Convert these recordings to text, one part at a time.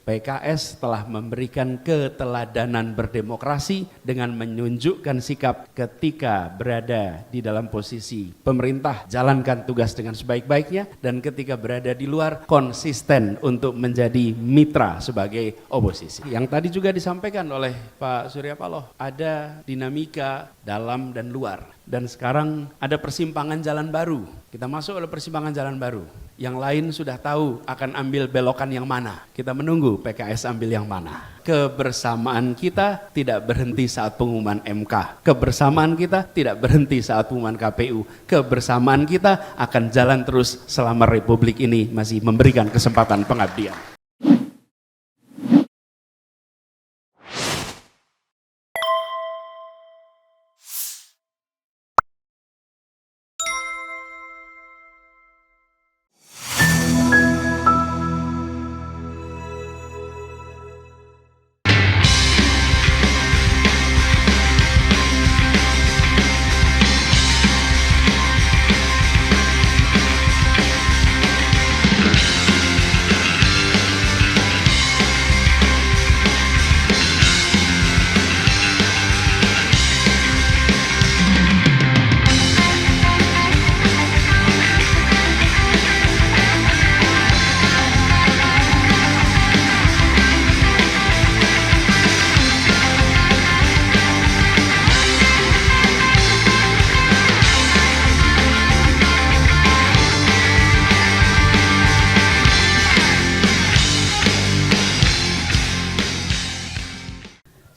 PKS telah memberikan keteladanan berdemokrasi dengan menunjukkan sikap ketika berada di dalam posisi pemerintah, jalankan tugas dengan sebaik-baiknya, dan ketika berada di luar, konsisten untuk menjadi mitra sebagai oposisi. Yang tadi juga disampaikan oleh Pak Surya Paloh, ada dinamika dalam dan luar. Dan sekarang ada persimpangan jalan baru. Kita masuk oleh persimpangan jalan baru. Yang lain sudah tahu akan ambil belokan yang mana. Kita menunggu PKS ambil yang mana. Kebersamaan kita tidak berhenti saat pengumuman MK. Kebersamaan kita tidak berhenti saat pengumuman KPU. Kebersamaan kita akan jalan terus selama Republik ini masih memberikan kesempatan pengabdian.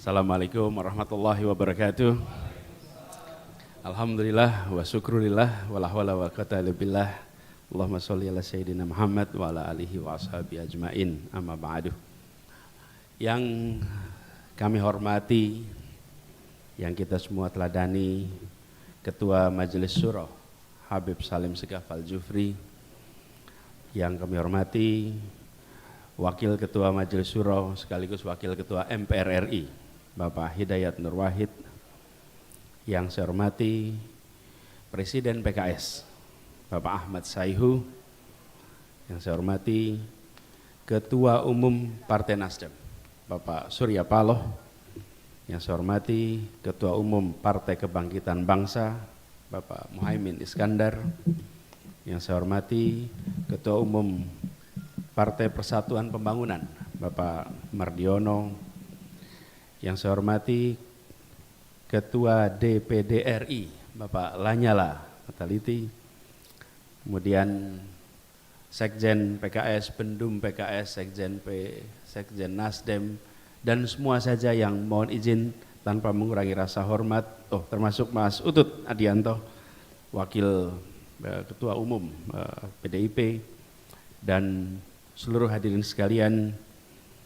Assalamualaikum warahmatullahi wabarakatuh. Alhamdulillah wa syukrulillah wa la hawla wa quwwata illa billah. Allahumma sholli ala sayyidina Muhammad wa ala alihi wa ashabi ajmain. Amma ba'du. Yang kami hormati, yang kita semua teladani, Ketua Majelis Syuro Habib Salim Segaf Al-Jufri. Yang kami hormati Wakil Ketua Majelis Syuro sekaligus Wakil Ketua MPR RI Bapak Hidayat Nur Wahid. Yang saya hormati Presiden PKS Bapak Ahmad Saihu. Yang saya hormati Ketua Umum Partai Nasdem Bapak Surya Paloh. Yang saya hormati Ketua Umum Partai Kebangkitan Bangsa Bapak Muhaimin Iskandar. Yang saya hormati Ketua Umum Partai Persatuan Pembangunan Bapak Mardiono. Yang saya hormati Ketua DPD RI Bapak Lanyala Mataliti. Kemudian Sekjen PKS, Pendum PKS, Sekjen Nasdem, dan semua saja yang mohon izin tanpa mengurangi rasa hormat, termasuk Mas Utut Adianto, Wakil Ketua Umum PDIP, dan seluruh hadirin sekalian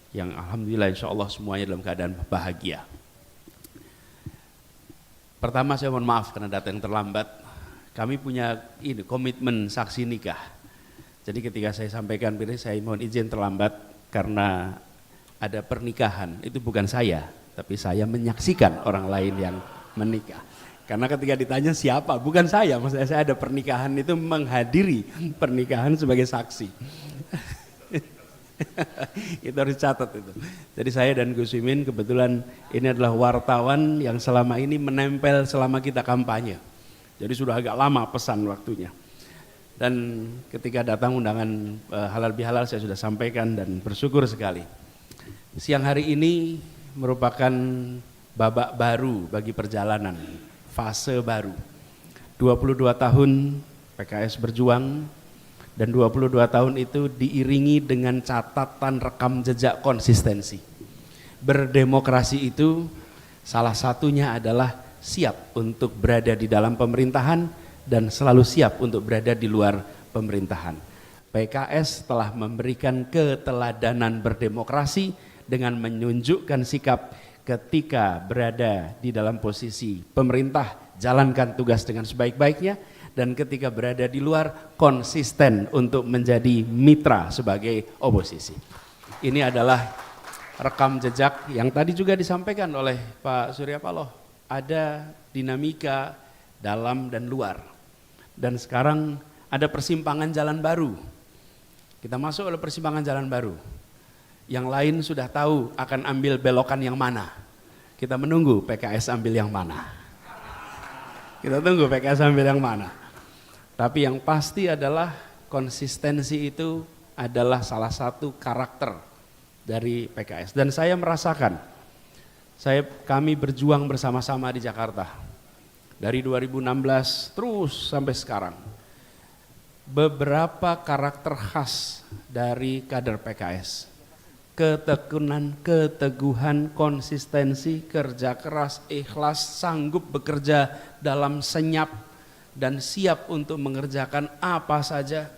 yang alhamdulillah insya Allah semuanya dalam keadaan bahagia. Pertama saya mohon maaf karena datang terlambat. Kami punya komitmen saksi nikah. Jadi ketika saya sampaikan saya mohon izin terlambat karena ada pernikahan. Itu bukan saya, tapi saya menyaksikan orang lain yang menikah. Karena ketika ditanya siapa, bukan saya, maksudnya saya ada pernikahan itu menghadiri pernikahan sebagai saksi. Itu harus catat itu. Jadi saya dan Gus Imin kebetulan ini adalah wartawan yang selama ini menempel selama kita kampanye. Jadi sudah agak lama pesan waktunya. Dan ketika datang undangan halal bihalal saya sudah sampaikan dan bersyukur sekali. Siang hari ini merupakan babak baru bagi perjalanan, fase baru. 22 tahun PKS berjuang. Dan 22 tahun itu diiringi dengan catatan rekam jejak konsistensi. Berdemokrasi itu salah satunya adalah siap untuk berada di dalam pemerintahan dan selalu siap untuk berada di luar pemerintahan. PKS telah memberikan keteladanan berdemokrasi dengan menunjukkan sikap ketika berada di dalam posisi pemerintah, jalankan tugas dengan sebaik-baiknya, dan ketika berada di luar konsisten untuk menjadi mitra sebagai oposisi. Ini adalah rekam jejak yang tadi juga disampaikan oleh Pak Surya Paloh. Ada dinamika dalam dan luar. Dan sekarang ada persimpangan jalan baru. Kita masuk oleh persimpangan jalan baru. Yang lain sudah tahu akan ambil belokan yang mana. Kita menunggu PKS ambil yang mana. Kita tunggu PKS ambil yang mana. Tapi yang pasti adalah konsistensi itu adalah salah satu karakter dari PKS. Dan saya merasakan, kami berjuang bersama-sama di Jakarta. Dari 2016 terus sampai sekarang. Beberapa karakter khas dari kader PKS. Ketekunan, keteguhan, konsistensi, kerja keras, ikhlas, sanggup bekerja dalam senyap dan siap untuk mengerjakan apa saja.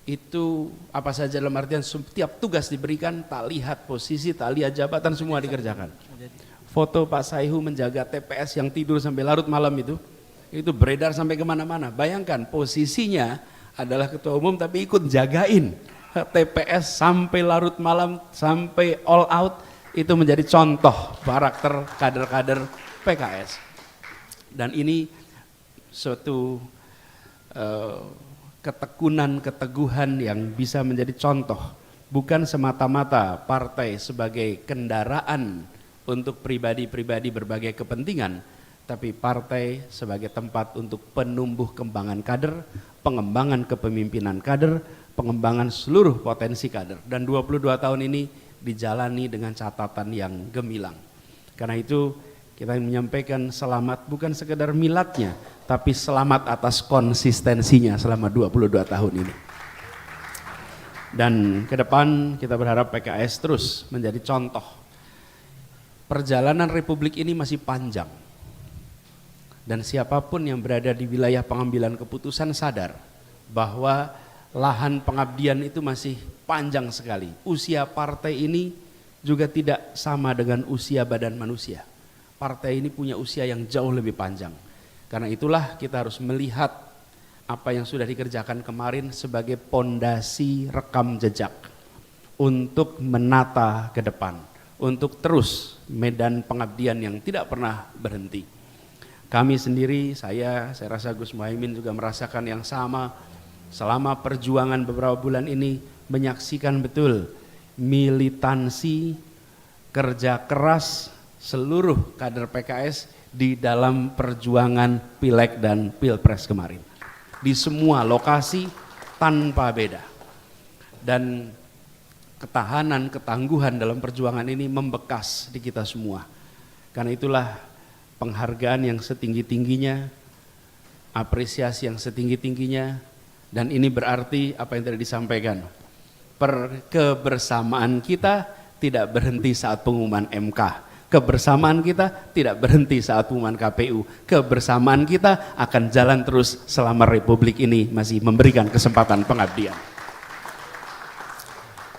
Itu apa saja dalam artian setiap tugas diberikan, tak lihat posisi, tak lihat jabatan, semua dikerjakan. Foto Pak Saihu menjaga TPS yang tidur sampai larut malam itu beredar sampai kemana-mana. Bayangkan posisinya adalah ketua umum tapi ikut jagain TPS sampai larut malam, sampai all out. Itu menjadi contoh karakter kader-kader PKS. Dan ini suatu ketekunan, keteguhan yang bisa menjadi contoh. Bukan semata-mata partai sebagai kendaraan untuk pribadi-pribadi berbagai kepentingan, tapi partai sebagai tempat untuk penumbuh kembangan kader, pengembangan kepemimpinan kader, pengembangan seluruh potensi kader. Dan 22 tahun ini dijalani dengan catatan yang gemilang. Karena itu kita menyampaikan selamat bukan sekedar miladnya, tapi selamat atas konsistensinya selama 22 tahun ini. Dan ke depan kita berharap PKS terus menjadi contoh. Perjalanan Republik ini masih panjang. Dan siapapun yang berada di wilayah pengambilan keputusan sadar bahwa lahan pengabdian itu masih panjang sekali. Usia partai ini juga tidak sama dengan usia badan manusia. Partai ini punya usia yang jauh lebih panjang. Karena itulah kita harus melihat apa yang sudah dikerjakan kemarin sebagai pondasi rekam jejak untuk menata ke depan, untuk terus medan pengabdian yang tidak pernah berhenti. Kami sendiri, saya rasa Gus Muhaimin juga merasakan yang sama. Selama perjuangan beberapa bulan ini menyaksikan betul militansi, kerja keras seluruh kader PKS di dalam perjuangan Pileg dan Pilpres kemarin. Di semua lokasi tanpa beda. Dan ketahanan, ketangguhan dalam perjuangan ini membekas di kita semua. Karena itulah penghargaan yang setinggi-tingginya, apresiasi yang setinggi-tingginya, dan ini berarti apa yang tadi disampaikan, kebersamaan kita tidak berhenti saat pengumuman MK. Kebersamaan kita tidak berhenti saat pengumuman KPU. Kebersamaan kita akan jalan terus selama Republik ini masih memberikan kesempatan pengabdian.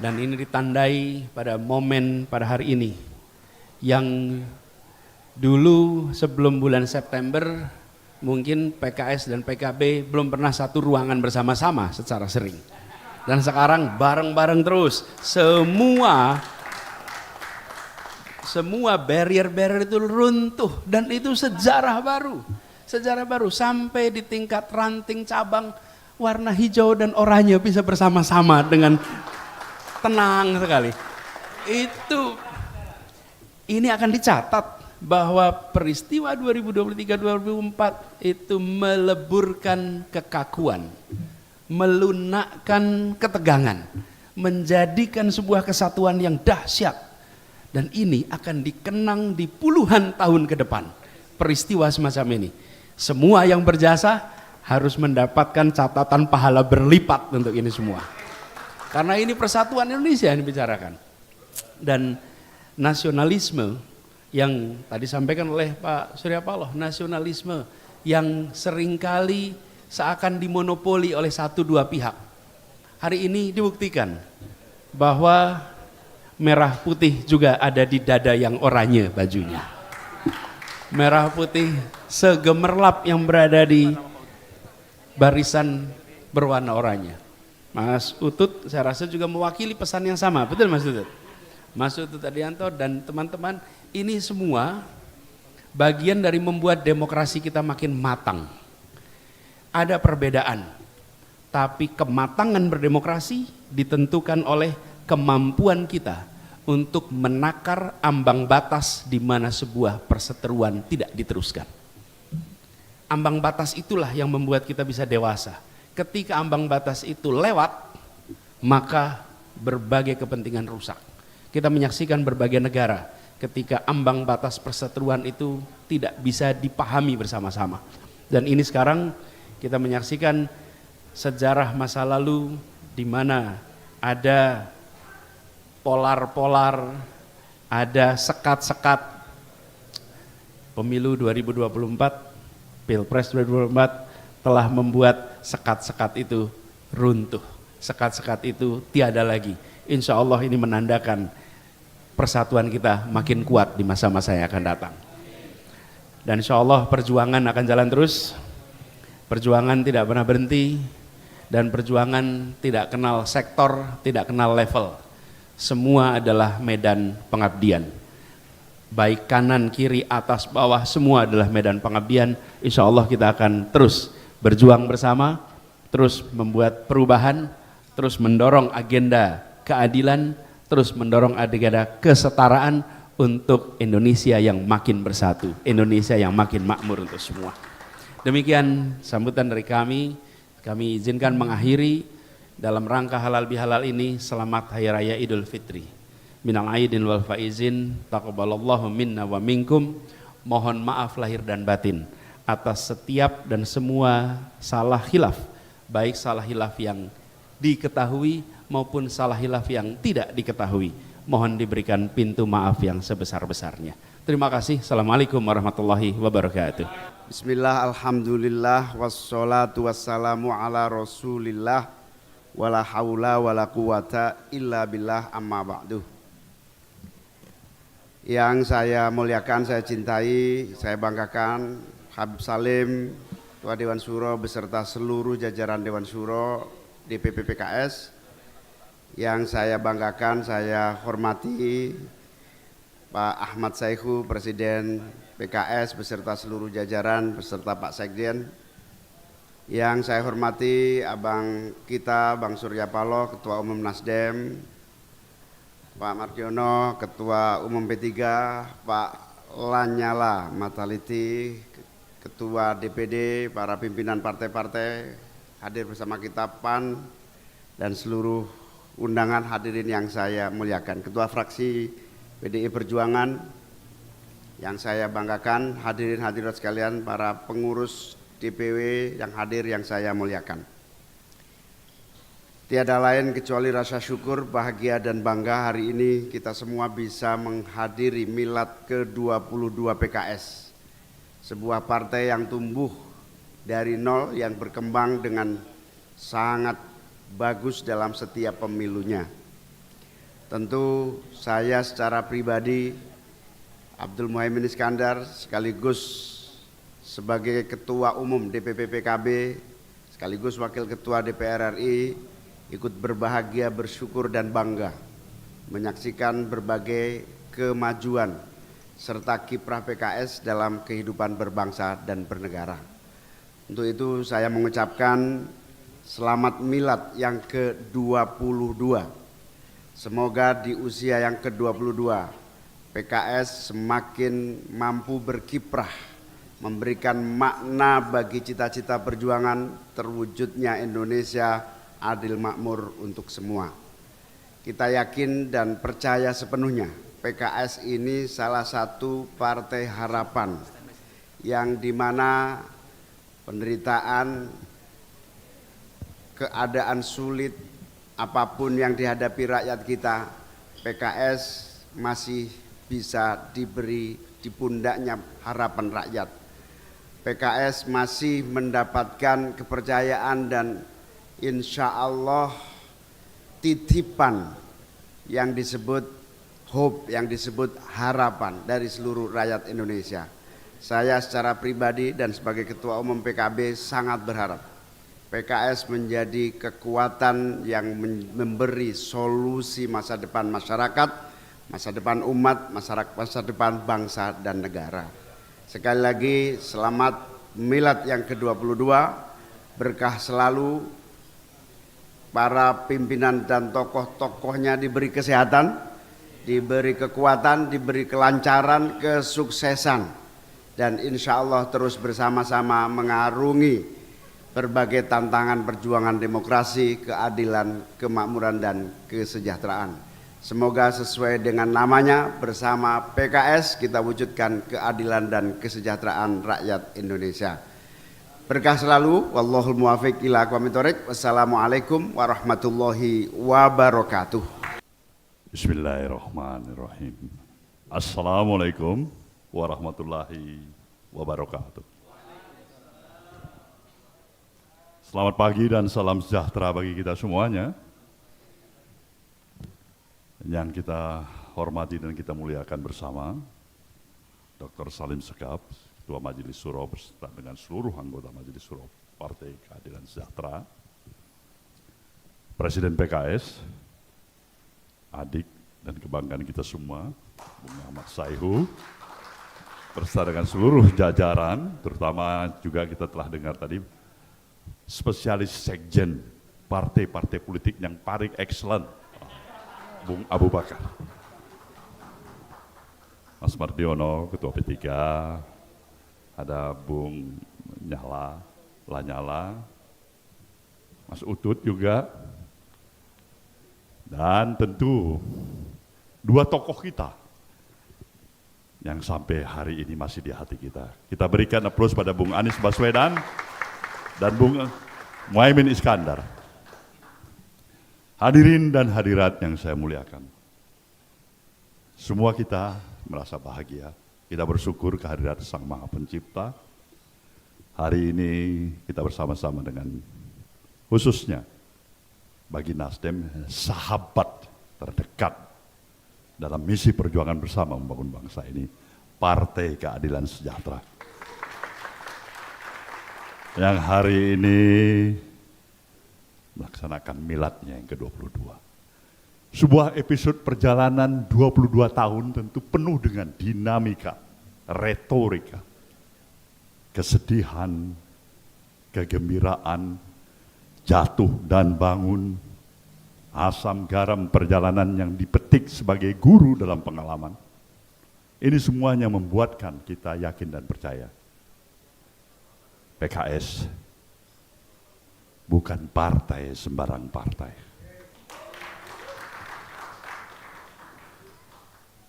Dan ini ditandai pada momen pada hari ini yang dulu sebelum bulan September mungkin PKS dan PKB belum pernah satu ruangan bersama-sama secara sering. Dan sekarang bareng-bareng terus, semua barrier-barrier itu runtuh, dan itu sejarah baru sampai di tingkat ranting cabang warna hijau dan oranye bisa bersama-sama dengan tenang sekali. Ini akan dicatat bahwa peristiwa 2023-2024 itu meleburkan kekakuan, melunakkan ketegangan, menjadikan sebuah kesatuan yang dahsyat. Dan ini akan dikenang di puluhan tahun ke depan. Peristiwa semacam ini. Semua yang berjasa harus mendapatkan catatan pahala berlipat untuk ini semua. Karena ini persatuan Indonesia yang dibicarakan. Dan nasionalisme yang tadi sampaikan oleh Pak Surya Paloh, nasionalisme yang seringkali seakan dimonopoli oleh satu dua pihak. Hari ini dibuktikan bahwa merah putih juga ada di dada yang oranye bajunya. Merah putih segemerlap yang berada di barisan berwarna oranye. Mas Utut saya rasa juga mewakili pesan yang sama, betul Mas Utut? Mas Utut Adianto dan teman-teman, ini semua bagian dari membuat demokrasi kita makin matang. Ada perbedaan, tapi kematangan berdemokrasi ditentukan oleh kemampuan kita untuk menakar ambang batas di mana sebuah perseteruan tidak diteruskan. Ambang batas itulah yang membuat kita bisa dewasa. Ketika ambang batas itu lewat, maka berbagai kepentingan rusak. Kita menyaksikan berbagai negara ketika ambang batas perseteruan itu tidak bisa dipahami bersama-sama. Dan ini sekarang kita menyaksikan sejarah masa lalu di mana ada polar-polar, ada sekat-sekat. Pemilu 2024, Pilpres 2024 telah membuat sekat-sekat itu runtuh. Sekat-sekat itu tiada lagi. Insya Allah ini menandakan persatuan kita makin kuat di masa-masa yang akan datang. Dan insya Allah perjuangan akan jalan terus. Perjuangan tidak pernah berhenti. Dan perjuangan tidak kenal sektor, tidak kenal level. Semua adalah medan pengabdian. Baik kanan, kiri, atas, bawah, semua adalah medan pengabdian. Insya Allah kita akan terus berjuang bersama, terus membuat perubahan, terus mendorong agenda keadilan, terus mendorong agenda kesetaraan untuk Indonesia yang makin bersatu, Indonesia yang makin makmur untuk semua. Demikian sambutan dari kami izinkan mengakhiri dalam rangka halal bihalal ini. Selamat Hari Raya Idul Fitri. Minal aidin wal faizin, taqabbalallahu minna wa minkum. Mohon maaf lahir dan batin atas setiap dan semua salah khilaf, baik salah khilaf yang diketahui maupun salah khilaf yang tidak diketahui. Mohon diberikan pintu maaf yang sebesar-besarnya. Terima kasih. Assalamualaikum warahmatullahi wabarakatuh. Bismillah, alhamdulillah, wassalatu wassalamu ala rasulillah, wala hawla wala quwata illa billah, amma ba'du. Yang saya muliakan, saya cintai, saya banggakan Habib Salim, Ketua Dewan Syuro beserta seluruh jajaran Dewan Syuro DPP PKS. Yang saya banggakan, saya hormati Pak Ahmad Saihu, Presiden PKS beserta seluruh jajaran beserta Pak Sekjen. Yang saya hormati abang kita Bang Surya Paloh, Ketua Umum Nasdem, Pak Mardiono, Ketua Umum P3, Pak Lanyala Mataliti, Ketua DPD, para pimpinan partai-partai hadir bersama kita, PAN, dan seluruh undangan hadirin yang saya muliakan. Ketua fraksi PDI Perjuangan yang saya banggakan, hadirin hadirat sekalian, para pengurus DPW yang hadir yang saya muliakan. Tiada lain kecuali rasa syukur, bahagia dan bangga hari ini kita semua bisa menghadiri milad ke-22 PKS. Sebuah partai yang tumbuh dari nol, yang berkembang dengan sangat bagus dalam setiap pemilunya. Tentu saya secara pribadi, Abdul Muhaimin Iskandar, sekaligus sebagai Ketua Umum DPP PKB, sekaligus Wakil Ketua DPR RI, ikut berbahagia, bersyukur dan bangga menyaksikan berbagai kemajuan serta kiprah PKS dalam kehidupan berbangsa dan bernegara. Untuk itu saya mengucapkan selamat milad yang ke-22. Semoga di usia yang ke-22 PKS semakin mampu berkiprah, memberikan makna bagi cita-cita perjuangan terwujudnya Indonesia adil makmur untuk semua. Kita yakin dan percaya sepenuhnya PKS ini salah satu partai harapan yang dimana penderitaan, keadaan sulit, apapun yang dihadapi rakyat kita, PKS masih bisa diberi di pundaknya harapan rakyat. PKS masih mendapatkan kepercayaan dan insya Allah titipan yang disebut hope, yang disebut harapan dari seluruh rakyat Indonesia. Saya secara pribadi dan sebagai Ketua Umum PKB sangat berharap PKS menjadi kekuatan yang memberi solusi masa depan masyarakat, masa depan umat, masa depan bangsa dan negara. Sekali lagi selamat milad yang ke-22, berkah selalu, para pimpinan dan tokoh-tokohnya diberi kesehatan, diberi kekuatan, diberi kelancaran, kesuksesan, dan insya Allah terus bersama-sama mengarungi berbagai tantangan perjuangan demokrasi, keadilan, kemakmuran, dan kesejahteraan. Semoga sesuai dengan namanya, bersama PKS kita wujudkan keadilan dan kesejahteraan rakyat Indonesia. Berkah selalu, wallahul muwafiq ila aqwamit thoriq. Wassalamualaikum warahmatullahi wabarakatuh. Bismillahirrahmanirrahim. Assalamualaikum warahmatullahi wabarakatuh. Selamat pagi dan salam sejahtera bagi kita semuanya. Yang kita hormati dan kita muliakan bersama Dr. Salim Segaf, Ketua Majelis Syuro beserta dengan seluruh anggota Majelis Syuro Partai Keadilan Sejahtera, Presiden PKS, adik dan kebanggaan kita semua, Bung Ahmad Saihu, beserta dengan seluruh jajaran, terutama juga kita telah dengar tadi spesialis sekjen partai-partai politik yang paling excellent, Bung Abu Bakar, Mas Mardiono, Ketua P3, ada Bung Lanyala, Mas Utut juga, dan tentu dua tokoh kita yang sampai hari ini masih di hati kita. Kita berikan aplaus pada Bung Anies Baswedan dan Bung Muhaimin Iskandar. Hadirin dan hadirat yang saya muliakan, semua kita merasa bahagia, kita bersyukur kehadirat Sang Maha Pencipta. Hari ini kita bersama-sama dengan khususnya bagi Nasdem, sahabat terdekat dalam misi perjuangan bersama membangun bangsa ini, Partai Keadilan Sejahtera. Yang hari ini melaksanakan miladnya yang ke-22. Sebuah episode perjalanan 22 tahun tentu penuh dengan dinamika, retorika, kesedihan, kegembiraan, jatuh dan bangun, asam garam perjalanan yang dipetik sebagai guru dalam pengalaman. Ini semuanya membuatkan kita yakin dan percaya. PKS bukan partai sembarang partai.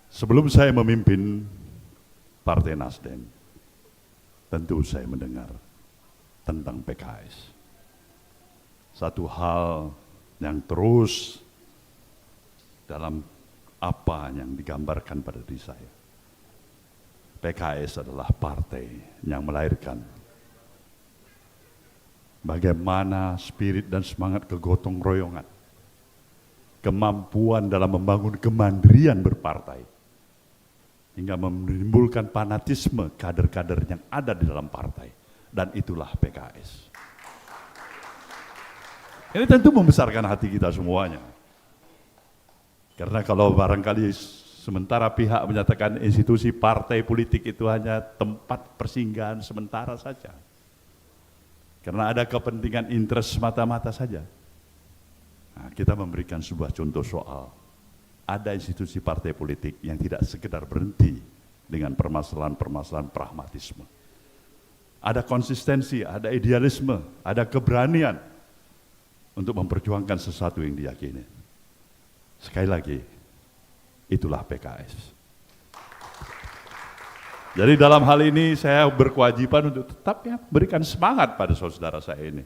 Sebelum saya memimpin Partai Nasdem, tentu saya mendengar tentang PKS. Satu hal yang terus dalam apa yang digambarkan pada diri saya. PKS adalah partai yang melahirkan bagaimana spirit dan semangat kegotong royongan, kemampuan dalam membangun kemandirian berpartai, hingga menimbulkan fanatisme kader-kader yang ada di dalam partai, dan itulah PKS. Ini tentu membesarkan hati kita semuanya, karena kalau barangkali sementara pihak menyatakan institusi partai politik itu hanya tempat persinggahan sementara saja, karena ada kepentingan interest semata-mata saja. Nah, kita memberikan sebuah contoh soal ada institusi partai politik yang tidak sekedar berhenti dengan permasalahan-permasalahan pragmatisme. Ada konsistensi, ada idealisme, ada keberanian untuk memperjuangkan sesuatu yang diyakini. Sekali lagi, itulah PKS. Jadi dalam hal ini saya berkewajiban untuk tetap berikan semangat pada saudara saya ini.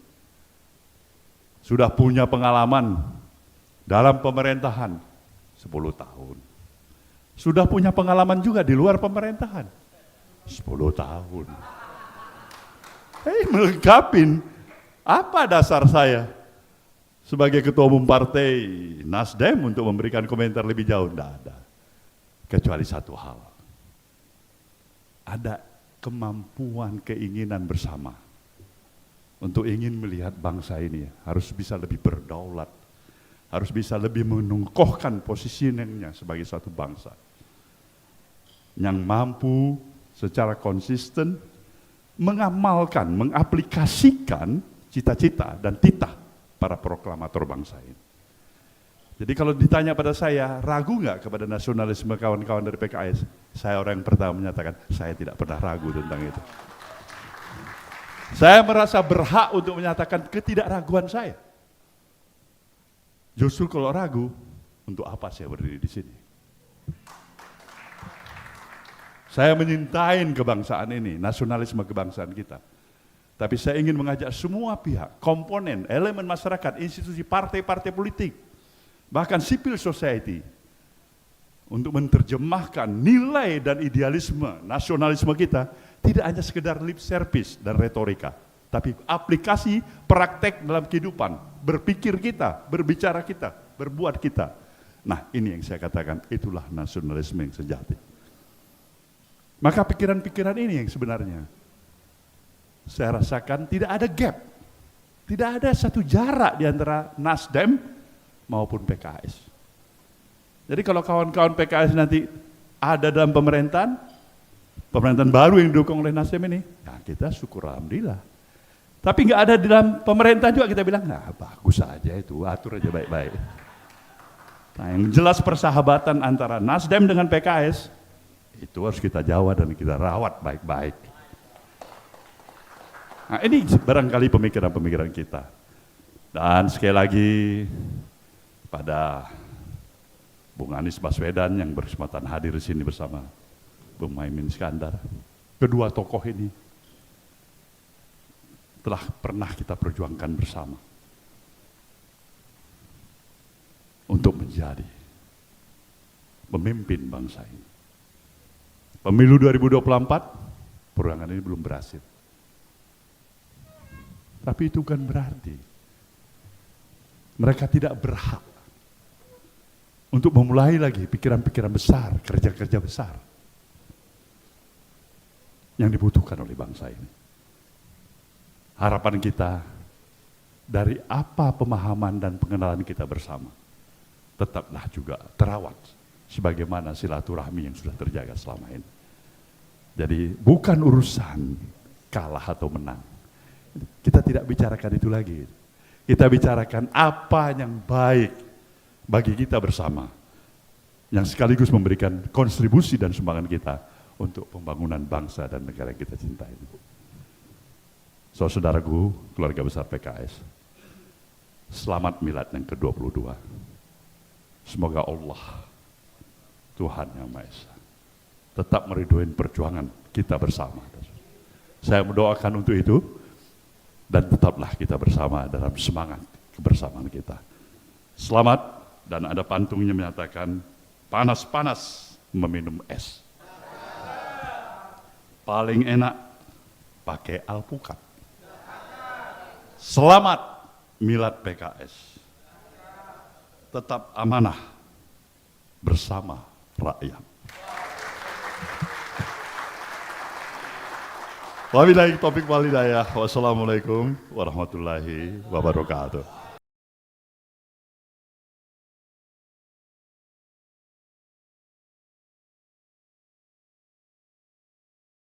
Sudah punya pengalaman dalam pemerintahan 10 tahun. Sudah punya pengalaman juga di luar pemerintahan 10 tahun. Melengkapi apa dasar saya sebagai ketua umum partai Nasdem untuk memberikan komentar lebih jauh? Tidak ada. Kecuali satu hal. Ada kemampuan, keinginan bersama untuk ingin melihat bangsa ini harus bisa lebih berdaulat, harus bisa lebih menungkohkan posisinya sebagai satu bangsa yang mampu secara konsisten mengamalkan, mengaplikasikan cita-cita dan titah para proklamator bangsa ini. Jadi kalau ditanya pada saya, ragu nggak kepada nasionalisme kawan-kawan dari PKS? Saya orang yang pertama menyatakan, saya tidak pernah ragu tentang itu. Saya merasa berhak untuk menyatakan ketidakraguan saya. Justru kalau ragu, untuk apa saya berdiri di sini? Saya menyintai kebangsaan ini, nasionalisme kebangsaan kita. Tapi saya ingin mengajak semua pihak, komponen, elemen masyarakat, institusi, partai-partai politik, bahkan civil society, untuk menerjemahkan nilai dan idealisme nasionalisme kita, tidak hanya sekedar lip service dan retorika, tapi aplikasi praktek dalam kehidupan, berpikir kita, berbicara kita, berbuat kita. Nah, ini yang saya katakan, itulah nasionalisme yang sejati. Maka pikiran-pikiran ini yang sebenarnya saya rasakan tidak ada gap, tidak ada satu jarak di antara Nasdem maupun PKS. Jadi kalau kawan-kawan PKS nanti ada dalam pemerintahan baru yang didukung oleh Nasdem ini, ya kita syukur alhamdulillah. Tapi nggak ada di dalam pemerintahan juga kita bilang, nah bagus aja itu, atur aja baik-baik. Nah yang jelas persahabatan antara Nasdem dengan PKS, itu harus kita jawab dan kita rawat baik-baik. Nah ini barangkali pemikiran-pemikiran kita. Dan sekali lagi pada Bung Anies Baswedan yang berkesempatan hadir di sini bersama Bung Muhaimin Iskandar. Kedua tokoh ini telah pernah kita perjuangkan bersama untuk menjadi pemimpin bangsa ini. Pemilu 2024, perjuangan ini belum berhasil. Tapi itu kan berarti mereka tidak berhak untuk memulai lagi pikiran-pikiran besar, kerja-kerja besar yang dibutuhkan oleh bangsa ini. Harapan kita dari apa pemahaman dan pengenalan kita bersama, tetaplah juga terawat sebagaimana silaturahmi yang sudah terjaga selama ini. Jadi bukan urusan kalah atau menang. Kita tidak bicarakan itu lagi. Kita bicarakan apa yang baik bagi kita bersama, yang sekaligus memberikan kontribusi dan sumbangan kita untuk pembangunan bangsa dan negara yang kita cintai. Saudaraku, keluarga besar PKS, selamat milad yang ke-22. Semoga Allah, Tuhan Yang Maha Esa, tetap meriduin perjuangan kita bersama. Saya mendoakan untuk itu, dan tetaplah kita bersama dalam semangat kebersamaan kita. Selamat, dan ada pantungnya menyatakan, panas-panas meminum es. Paling enak pakai alpukat. Selamat milad PKS. Tetap amanah bersama rakyat. Wabillahi taufiq wal hidayah. Wassalamualaikum warahmatullahi wabarakatuh.